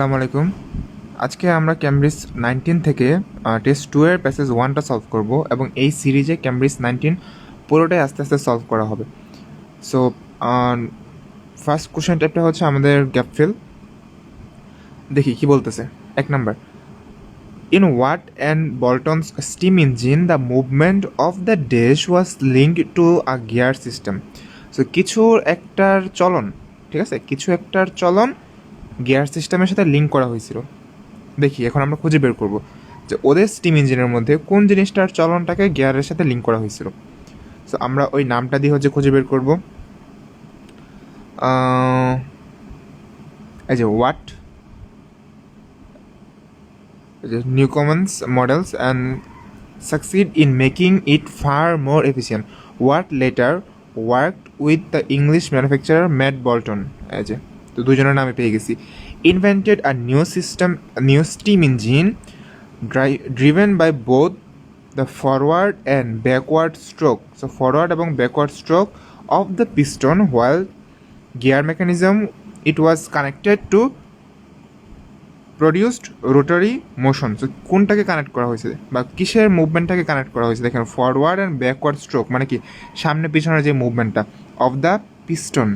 আসসালামু আলাইকুম। আজকে আমরা ক্যামব্রিজ 19 থেকে টেস্ট 2 এর প্যাসেজ 1টা সলভ করব এবং এই সিরিজে ক্যামব্রিজ 19 পুরোটাই আস্তে আস্তে সলভ করা হবে। সো ফার্স্ট কোশ্চেন টাইপটা হচ্ছে আমাদের গ্যাপ ফিল। দেখি কি বলতেছে। 1 number, in Watt and Boulton's steam engine the movement of the dash was linked to a gear system. So কিছু একটার চলন, ঠিক আছে, কিছু একটার চলন গিয়ার সিস্টেমের সাথে লিঙ্ক করা হয়েছিল। দেখি এখন আমরা খুঁজে বের করব যে ওদের স্টিম ইঞ্জিনের মধ্যে কোন জিনিসটার চলনটাকে গিয়ারের সাথে লিঙ্ক করা হয়েছিল। সো আমরা ওই নামটা দিয়ে হচ্ছে খুঁজে বের করব। এই যে Watt, Newcomen's models and succeed in making it far more efficient. Watt later worked with the English manufacturer Matt Boulton. এই যে তো দুজনের নামে পেয়ে গেছি। Invented a new steam engine driven by both the forward and backward stroke. So forward এবং backward stroke of the piston, while gear mechanism it was connected to produced rotary motion. So কোনটাকে connect করা হয়েছে বা কিসের মুভমেন্টটাকে connect করা হয়েছে? দেখেন forward and backward stroke মানে কি সামনে পিছনের যে মুভমেন্টটা অফ দ্য পিস্টন।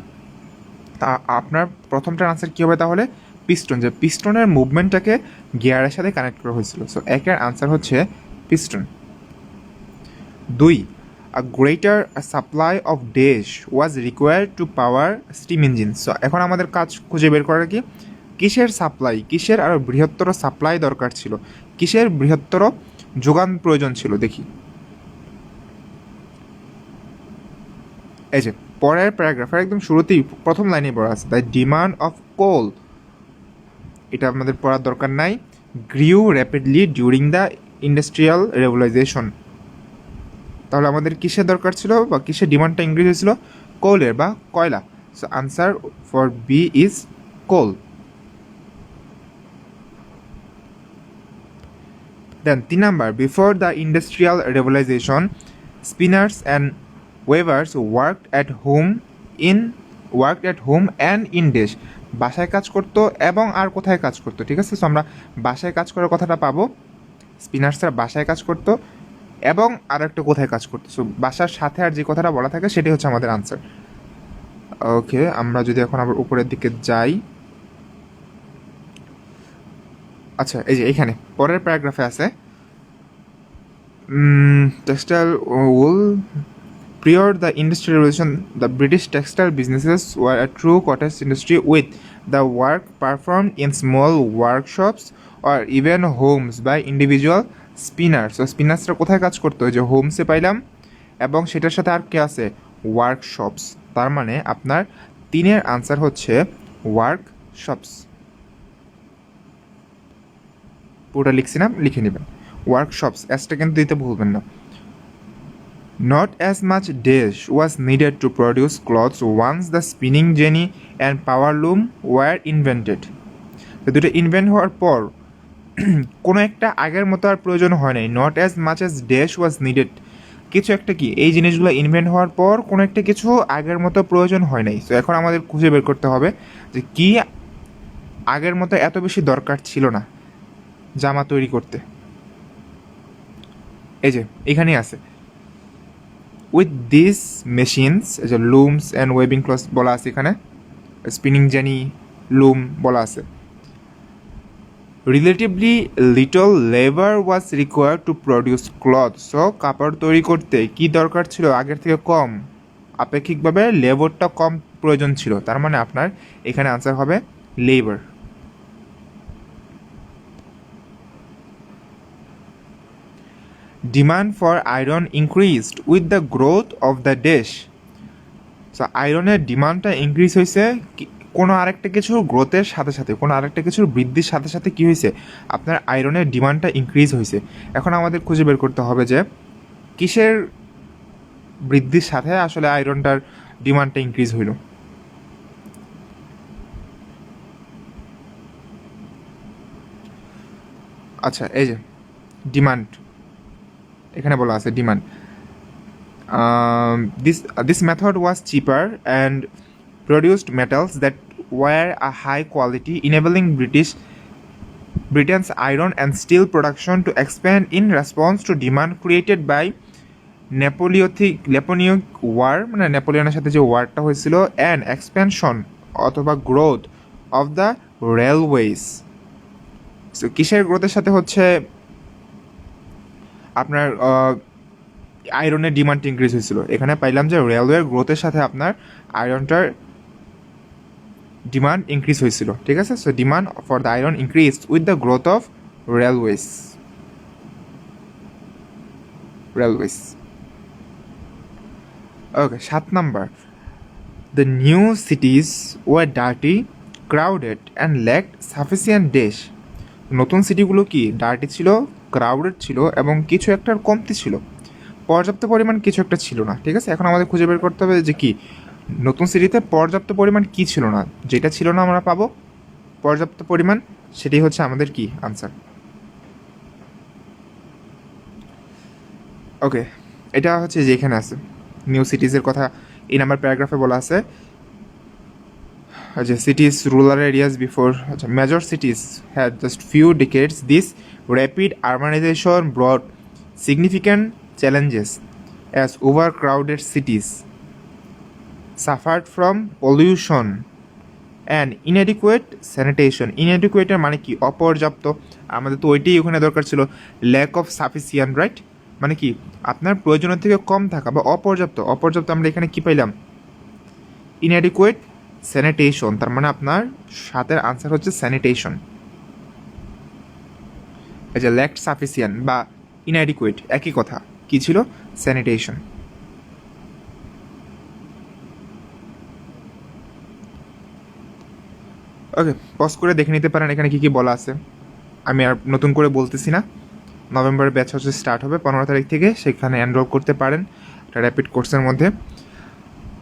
তা আপনার প্রথমটার আনসার কী হবে তাহলে? পিস্টন, যে পিস্টনের মুভমেন্টটাকে গিয়ারের সাথে কানেক্ট করা হয়েছিল। সো একের আনসার হচ্ছে piston. 2, a greater supply of dash was required to power steam engine. So এখন আমাদের কাজ খুঁজে বের করার কি কিসের সাপ্লাই, কিসের আরও বৃহত্তর সাপ্লাই দরকার ছিল, কিসের বৃহত্তর যোগান প্রয়োজন ছিল। দেখি এই যে পরের প্যারাগ্রাফের একদম শুরুতেই প্রথম লাইনে বলা আছে দ্য ডিমান্ড অফ কোল, এটা আমাদের পড়ার দরকার নাই, গ্রিউ rapidly during the industrial revolution. তাহলে আমাদের কিসের দরকার ছিল বা কিসের ডিমান্ডটা ইনক্রিজ হয়েছিল? কোলের বা কয়লা। So answer for B is coal. Then 3 number, before the industrial revolution spinners and weavers worked at home and in dash. বাসায় কাজ করতো এবং আর কোথায় কাজ করতো, ঠিক আছে। সো আমরা বাসায় কাজ করার কথাটা পাবো, স্পিনার্সরা বাসায় কাজ করতো এবং আর একটা কোথায় কাজ করতো। সো বাসার সাথে আর যে কথাটা বলা থাকে সেটাই হচ্ছে আমাদের আনসার। ওকে, আমরা যদি এখন আবার উপরের দিকে যাই, আচ্ছা এই যে এখানে পরের প্যারাগ্রাফে আছে textile wool prior the industrial revolution the British textile businesses were a true cottage industry with the work performed in small workshops or even homes by individual spinners. So স্পিনার্সরা কোথায় কাজ করতো? যে হোমসে পাইলাম এবং সেটার সাথে আর কে আছে? ওয়ার্কশপস। তার মানে আপনার 3-এর আনসার হচ্ছে ওয়ার্কশপস। পুরোটা লিখছি না, লিখে নেবেন ওয়ার্কশপস, এসটা কিন্তু দিতে ভুলবেন না। Not as much dash was needed to produce clothes once the spinning jenny and power loom were invented. তো দুটো ইনভেন্ট হওয়ার পর কোনো একটা আগের মতো আর প্রয়োজন হয় নাই। Not as much as dash was needed, কিছু একটা কি এই জিনিসগুলো ইনভেন্ট হওয়ার পর কোনো একটা কিছু আগের মতো প্রয়োজন হয় নাই। তো এখন আমাদের খুঁজে বের করতে হবে যে কি আগের মতো এত বেশি দরকার ছিল না জামা তৈরি করতে। এই যে এখানেই আছে উইথ দিস মেশিনস, এই যে লুমস অ্যান্ড ওয়েবিং ক্লথস বলা আছে, এখানে স্পিনিং জেনি লুম বলা আছে। Relatively little labour was required to produce cloth. So কাপড় তৈরি করতে কি দরকার ছিল? আগের থেকে কম, আপেক্ষিকভাবে লেবারটা কম প্রয়োজন ছিল। তার মানে আপনার এখানে আনসার হবে labour. Demand for iron increased with the growth of the dash. So আয়রনের ডিমান্ডটা ইনক্রিজ হয়েছে কোনো আরেকটা কিছুর গ্রোথের সাথে সাথে, কোনো আরেকটা কিছুর বৃদ্ধির সাথে সাথে কী হয়েছে? আপনার আয়রনের ডিমান্ডটা ইনক্রিজ হয়েছে। এখন আমাদের খুঁজে বের করতে হবে যে কিসের বৃদ্ধির সাথে আসলে আয়রনটার ডিমান্ডটা ইনক্রিজ হইল। আচ্ছা এই যে ডিমান্ড, এখানে বলা আছে demand. This method was cheaper and produced metals that were a high quality, enabling British Britain's iron and steel production to expand in response to demand created by Napoleonic war, মানে নেপোলিয়নের সাথে যে ওয়ারটা হয়েছিল, and expansion অথবা growth of the railways. So কিসের গ্রোথের সাথে হচ্ছে আপনার আয়রনের ডিমান্ড ইনক্রিজ হয়েছিল। এখানে পাইলাম যে রেলওয়ের গ্রোথের সাথে আপনার আয়রনটার ডিমান্ড ইনক্রিজ হয়েছিল, ঠিক আছে। So demand for the iron increase with the growth of railways. Okay, 7 number, the new cities were dirty, crowded and lacked sufficient dash. নতুন সিটিগুলো কি ডার্টি ছিল, ক্রাউডেড ছিল এবং কিছু একটার কমতি ছিল, পর্যাপ্ত পরিমাণ কিছু একটা ছিল না, ঠিক আছে। এখন আমাদের খুঁজে বের করতে হবে যে কি নতুন সিটিতে পর্যাপ্ত পরিমাণ কি ছিল না। যেটা ছিল না আমরা পাবো পর্যাপ্ত পরিমাণ, সেটাই হচ্ছে আমাদের কি আনসার। ওকে, এটা হচ্ছে যে এখানে আছে নিউ সিটিজের কথা এই নাম্বার প্যারাগ্রাফে বলা আছে যে cities, rural areas before major cities had just few decades. This rapid urbanization brought significant challenges as overcrowded cities suffered from pollution and inadequate sanitation. Inadequate মানে কি অপর্যাপ্ত, আমাদের তো ওইটাই ওখানে দরকার ছিল, ল্যাক অফ সাফিসিয়েন্ট, রাইট, মানে কি আপনার প্রয়োজনের থেকে কম থাকা বা অপর্যাপ্ত। অপর্যাপ্ত আমরা এখানে কি পাইলাম inadequate স্যানিটেশন, তার মানে আপনার সাতের আনসার হচ্ছে স্যানিটেশন। এই যে ল্যাকড সাফিসিয়েন্ট বা ইনঅ্যাডিকুয়েট একই কথা, কি ছিল স্যানিটেশন। ওকে, পজ করে দেখে নিতে পারেন এখানে কী কী বলা আছে। আমি আর নতুন করে বলতেছি না। নভেম্বরের ব্যাচ হচ্ছে স্টার্ট হবে 15 তারিখ থেকে, সেখানে এনরোল করতে পারেন একটা র্যাপিড কোর্সের মধ্যে।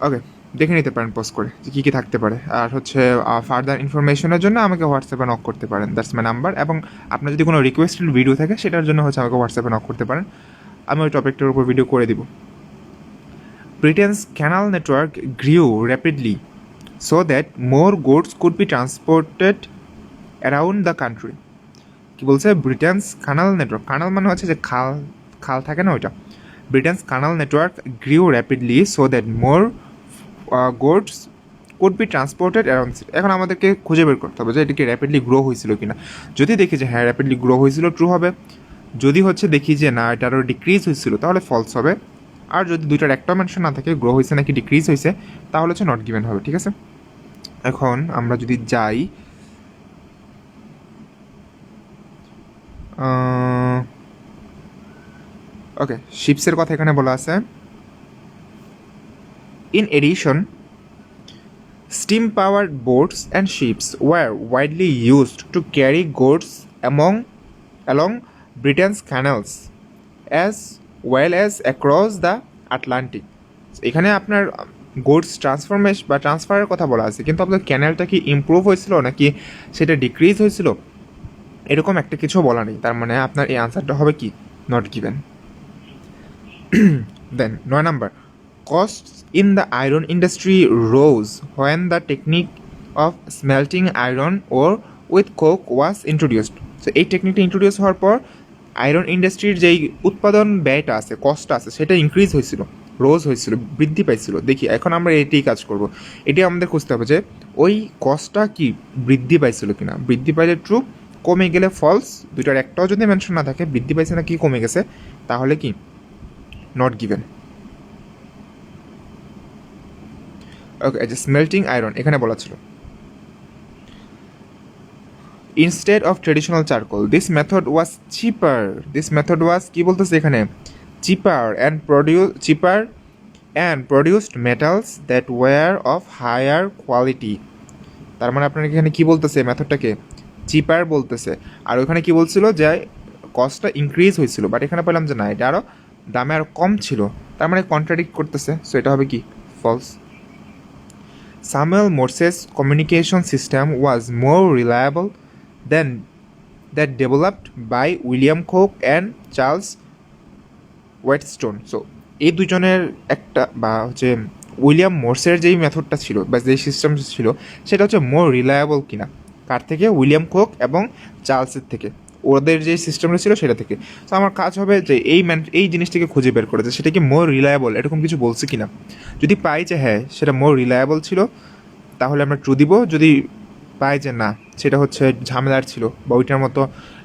ওকে, দেখে নিতে পারেন পজ করে যে কী কী থাকতে পারে। আর হচ্ছে ফার্দার ইনফরমেশনের জন্য আমাকে হোয়াটসঅ্যাপে নক করতে পারেন, দ্যাটস মাই নাম্বার। এবং আপনার যদি কোনো রিকোয়েস্টেড ভিডিও থাকে সেটার জন্য হচ্ছে আমাকে হোয়াটসঅ্যাপে নক করতে পারেন, আমি ওই টপিকটার উপর ভিডিও করে দিব। Britain's canal network grew rapidly so that more goods could be transported around the country. কী বলছে, ব্রিটেনস কানাল নেটওয়ার্ক, কানাল মানে হচ্ছে যে খাল খাল থাকে না ওইটা। Britain's canal network grew rapidly so that more goods could be transported around. এখন আমাদেরকে খুঁজে বের করতে হবে যে এটি কি র্যাপিডলি গ্রো হয়েছিল কিনা। যদি দেখি যে হ্যাঁ র্যাপিডলি গ্রো হয়েছিল, ট্রু হবে। যদি হচ্ছে দেখি যে না এটা আরও ডিক্রিজ হয়েছিল, তাহলে ফলস হবে। আর যদি দুইটার একটা মেনশন না থাকে, গ্রো হয়েছে নাকি ডিক্রিজ হয়েছে, তাহলে হচ্ছে নট গিভেন হবে, ঠিক আছে। এখন আমরা যদি যাই ওকে, শিপসের কথা এখানে বলা আছে। In addition, steam-powered boats and ships were widely used to carry goods along Britain's canals as well as across the Atlantic. এখানে আপনার গুডস ট্রান্সফরমেশন বা ট্রান্সফারের কথা বলা আছে, কিন্তু আপনার ক্যানেলটা কি ইমপ্রুভ হয়েছিল নাকি সেটা ডিক্রিজ হয়েছিল, এরকম একটা কিছু বলা নেই। তার মানে আপনার এই আনসারটা হবে কি not given. Then 9 number, costs in the iron industry rose when the technique of smelting iron ore with coke was introduced. So এই টেকনিকটা ইন্ট্রোডিউস হওয়ার পর আয়রন ইন্ডাস্ট্রির যেই উৎপাদন ব্যয়টা আছে, কস্টটা আছে, সেটা ইনক্রিজ হয়েছিল, রোজ হয়েছিল, বৃদ্ধি পাইছিল। দেখি এখন আমরা এটাই কাজ করব, এটি আমাদের খুঁজতে হবে যে ওই কস্টটা কি বৃদ্ধি পাইছিল কিনা। বৃদ্ধি পাইলে ট্রু, কমে গেলে ফলস। দুইটার একটাও যদি মেনশন না থাকে, বৃদ্ধি পাইছে না কি কমে গেছে, তাহলে কি নট গিভেন। ওকে, যে স্মেল্টিং আয়রন এখানে বলা ছিল instead of traditional charcoal, this method was cheaper. This method was কি বলতেছে এখানে cheaper and produced metals that were of higher quality. তার মানে আপনার এখানে কি বলতেছে, মেথডটাকে চিপার বলতেছে। আর ওখানে কি বলছিল যে কস্টটা ইনক্রিজ হয়েছিল, বাট এখানে পেলাম যে না এটা আরও দামে আরও কম ছিল, তার মানে কন্ট্রাডিক্ট করতেছে। সো এটা হবে কি false. Samuel Morse's communication system was more reliable than that developed by William Coke and Charles Wheatstone. So এই দুজনের একটা বা হচ্ছে উইলিয়াম মোর্সের যেই মেথডটা ছিল বা যেই সিস্টেম ছিল সেটা হচ্ছে মোর রিলায়েবল কিনা। কার থেকে? উইলিয়াম কোক এবং চার্লসের থেকে, ওদের যে সিস্টেমটা ছিল সেটা থেকে। তো আমার কাজ হবে যে এই জিনিসটাকে খুঁজে বের করেছে সেটা কি মোর রিলায়েবল এরকম কিছু বলছে কি না। যদি পাই যে হ্যাঁ সেটা মোর রিলায়েবল ছিল তাহলে আমরা ট্রু দিব, যদি পাই যে না সেটা হচ্ছে ঝামেলার ছিল বা ওইটার মতো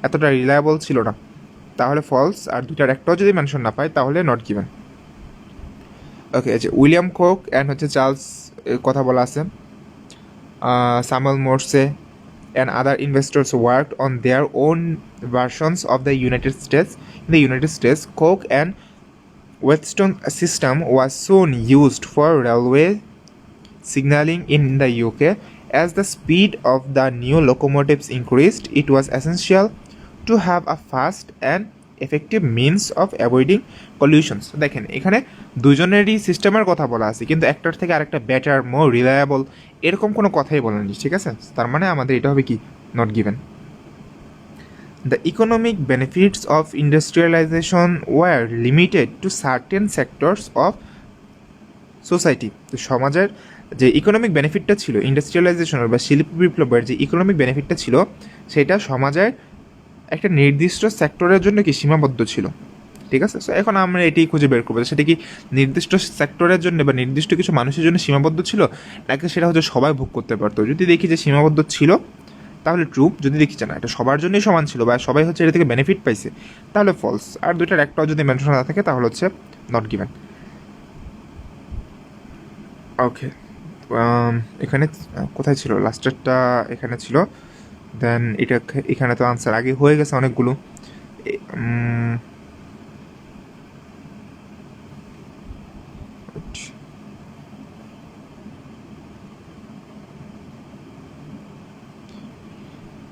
এতটা রিলায়েবল ছিল না তাহলে ফলস, আর দুইটার একটাও যদি মেনশন না পাই তাহলে নট গিভেন। ওকে, আচ্ছা উইলিয়াম কোক অ্যান্ড হচ্ছে চার্লস কথা বলা আছে, Samuel Morse and other investors worked on their own versions of the United States. In the United States, Coke and Wheatstone system was soon used for railway signaling in the UK. As the speed of the new locomotives increased, it was essential to have a fast and effective means of avoiding collisions. দেখেন এখানে দুজনেরই সিস্টেমের কথা বলা আছে কিন্তু একটার থেকে আরেকটা বেটার, মোর রিলায়েবল এরকম কোনো কথাই বলেনি, ঠিক আছে? তার মানে আমাদের এটা হবে কি? Not given. The economic benefits of industrialization were limited to certain sectors of society. তো সমাজের যে ইকোনমিক বেনিফিটটা ছিল ইন্ডাস্ট্রিয়ালাইজেশনের বা শিল্প বিপ্লবের যে ইকোনমিক বেনিফিটটা ছিল সেটা সমাজের একটা নির্দিষ্ট সেক্টরের জন্য কি সীমাবদ্ধ ছিল, ঠিক আছে? সো এখন আমরা এটাই খুঁজে বের করবো সেটা কি নির্দিষ্ট সেক্টরের জন্য বা নির্দিষ্ট কিছু মানুষের জন্য সীমাবদ্ধ ছিল নাকি সেটা হচ্ছে সবাই ভোগ করতে পারতো। যদি দেখি যে সীমাবদ্ধ ছিল তাহলে ট্রু, যদি দেখি না এটা সবার জন্যই সমান ছিল বা সবাই হচ্ছে এটা থেকে বেনিফিট পাইছে তাহলে ফলস, আর দুইটার একটাও যদি মেনশন না থাকে তাহলে হচ্ছে নট গিভেন। ওকে, এখানে কোথায় ছিল লাস্টেরটা? এখানে ছিল। দেন এটা এখানে তো আনসার আগে হয়ে গেছে অনেকগুলো।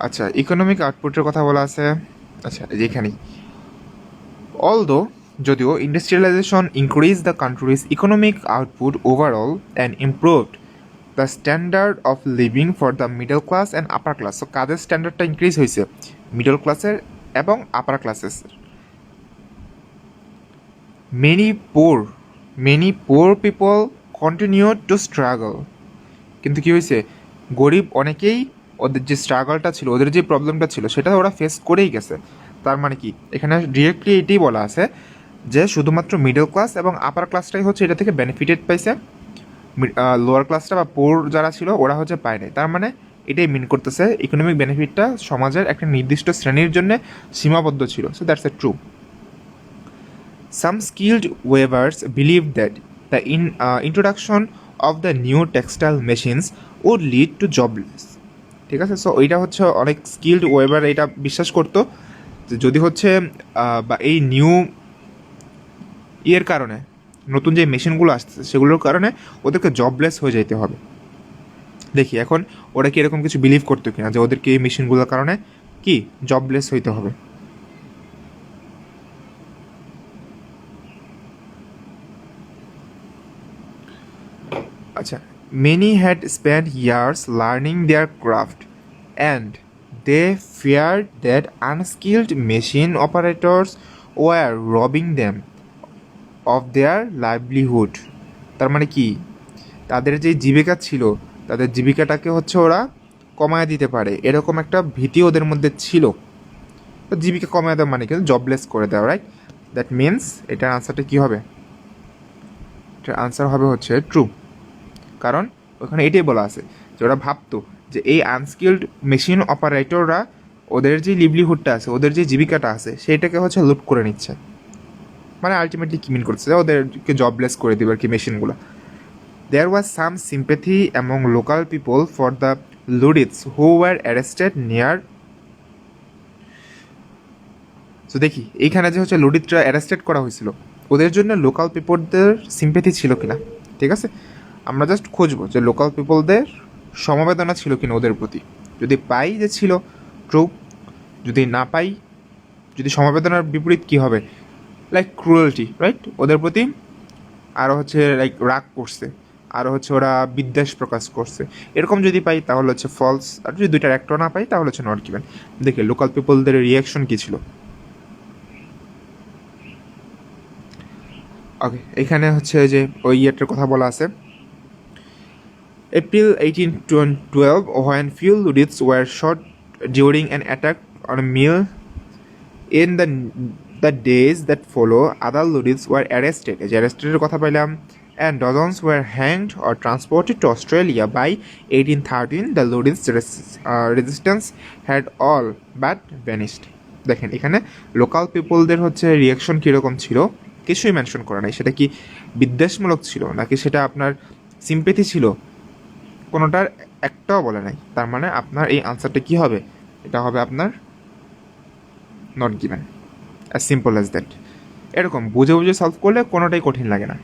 আচ্ছা ইকোনমিক আউটপুটের কথা বলা আছে, আচ্ছা যেখানেই অলদো যদিও industrialisation increase the country's economic output overall and improved the standard of living for the middle class and upper class. So কাদের স্ট্যান্ডার্ডটা ইনক্রিজ হয়েছে? মিডল ক্লাসের এবং আপার ক্লাসের। Many poor people continue to struggle, কিন্তু কী হয়েছে? গরিব অনেকেই ওদের যে স্ট্রাগলটা ছিল, ওদের যে প্রবলেমটা ছিল সেটা ওরা ফেস করেই গেছে। তার মানে কি এখানে ডিরেক্টলি এটাই বলা আছে যে শুধুমাত্র মিডল ক্লাস এবং আপার ক্লাসটাই হচ্ছে এটা থেকে বেনিফিটেড পাইছে, লোয়ার ক্লাসটা বা পোর যারা ছিল ওরা হচ্ছে পায় নাই। তার মানে এটাই মিন করতেছে ইকোনমিক বেনিফিটটা সমাজের একটা নির্দিষ্ট শ্রেণীর জন্য সীমাবদ্ধ ছিল। So that's a true. Some skilled weavers believed that the introduction of the new textile machines would lead to jobless. ঠিক আছে, সো এইটা হচ্ছে অনেক স্কিল্ড ওয়েবার এটা বিশ্বাস করতো যে যদি হচ্ছে বা এই নিউ ইয়ের কারণে নতুন যে মেশিনগুলো আসতেছে সেগুলোর কারণে ওদেরকে জবলেস হয়ে যেতে হবে। দেখি এখন ওরা কি এরকম কিছু বিলিভ করতো কিনা যে ওদেরকে এই মেশিনগুলোর কারণে কি জবলেস হইতে হবে। আচ্ছা, many had spent years learning their craft and they feared that unskilled machine operators were robbing them of their livelihood. তার মানে কি তাদের যে জীবিকা ছিল তাদের জীবিকাটাকে হচ্ছে ওরা কমায় দিতে পারে এরকম একটা ভীতি ওদের মধ্যে ছিল। তো জীবিকা কমায় দেওয়া মানে কিন্তু জবলেস করে দেওয়া, রাইট? দ্যাট মিনস এটার আনসারটা কী হবে? এটার আনসার হবে হচ্ছে ট্রু, কারণ ওখানে এটাই বলা আছে যে ওরা ভাবতো যে এই আনস্কিল্ড মেশিন অপারেটররা ওদের যে লিভলিহুডটা আছে, ওদের যে জীবিকাটা আছে সেইটাকে হচ্ছে লুট করে নিচ্ছে, মানে আলটিমেটলি কি মিন করছে যে ওদেরকে জবলেস করে দেবে আর কি মেশিনগুলো। There was some sympathy among local people for the Luddites who were arrested near. তো দেখি এইখানে যে হচ্ছে লুডিটরা অ্যারেস্টেড করা হয়েছিল ওদের জন্য লোকাল পিপলদের সিম্প্যাথি ছিল কিনা, ঠিক আছে? আমরা জাস্ট খুঁজবো যে লোকাল পিপলদের সমবেদনা ছিল কিনা ওদের প্রতি। যদি পাই যে ছিল ট্রু, যদি না পাই, যদি সমবেদনার বিপরীত কী হবে? Like cruelty, right? ওদের প্রতি আরও হচ্ছে লাইক রাগ করছে, আরও হচ্ছে ওরা বিদ্বেষ প্রকাশ করছে, এরকম যদি পাই তাহলে হচ্ছে ফলস, আর যদি দুইটার একটা না পাই তাহলে হচ্ছে নট গিভেন। দেখে লোকাল পিপলদের রিয়াকশন কী ছিল। ওকে, এখানে হচ্ছে যে ওই ইয়েটার কথা বলা আছে, April 1812, when few Luddites were shot during an attack on a mill. In the days that follow, other Luddites were arrested. এই যে arrested কথা পাইলাম, and dozens were hanged or transported to Australia. By 1813, the Luddites' resistance had all but vanished. দেখেন এখানে local পিপলদের হচ্ছে reaction কীরকম ছিল কিছুই মেনশন করা নাই। সেটা কি বিদ্বেষমূলক ছিল নাকি সেটা আপনার সিম্পেথি ছিল, কোনোটার একটাও বলে নাই। তার মানে আপনার এই আনসারটা কী হবে, এটা হবে আপনার not given, as simple as that. এরকম বুঝে বুঝে সলভ করলে কোনোটাই কঠিন লাগে না।